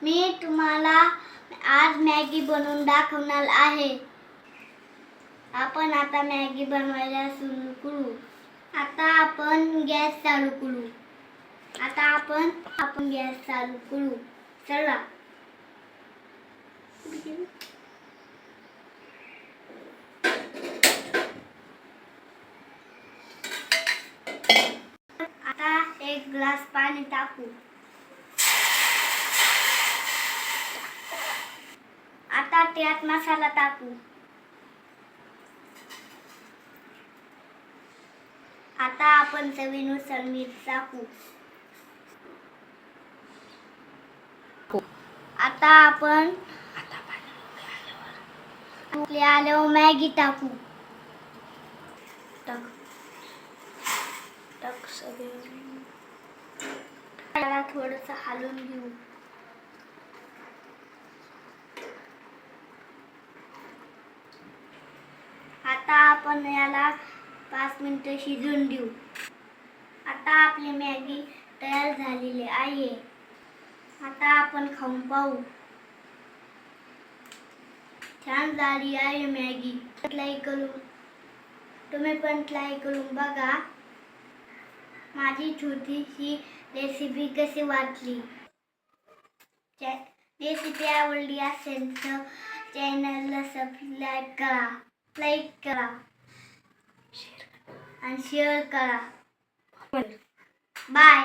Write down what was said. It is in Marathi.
मी तुम्हाला आज मॅगी बनवून दाखवणार आहे. आपण आता मॅगी बनवायला सुरू करू. आता आपण गॅस चालू करू. गॅस चालू करू. चला. आता एक ग्लास पाणी टाकू. आता त्यात मसाला टाकू. आता आपण चवीनुसार मीठ टाकू. आता आपण आल्यावर मॅगी टाकू. टाक सगळे. त्याला थोडंसं हलवून घेऊ. आता आपण याला 5 मिनिटं शिजवून देऊ. आता आपली मॅगी तयार झालेली आहे. आता आपण खाऊन पाहू. छान झाली आहे मॅगी. तुम्ही पण ट्राय करून बघा. माझी छोटीशी रेसिपी कशी वाटली. रेसिपी आवडली असेल तर चॅनलला सबस्क्राईब करा, लाईक करा आणि शेअर करा. बाय.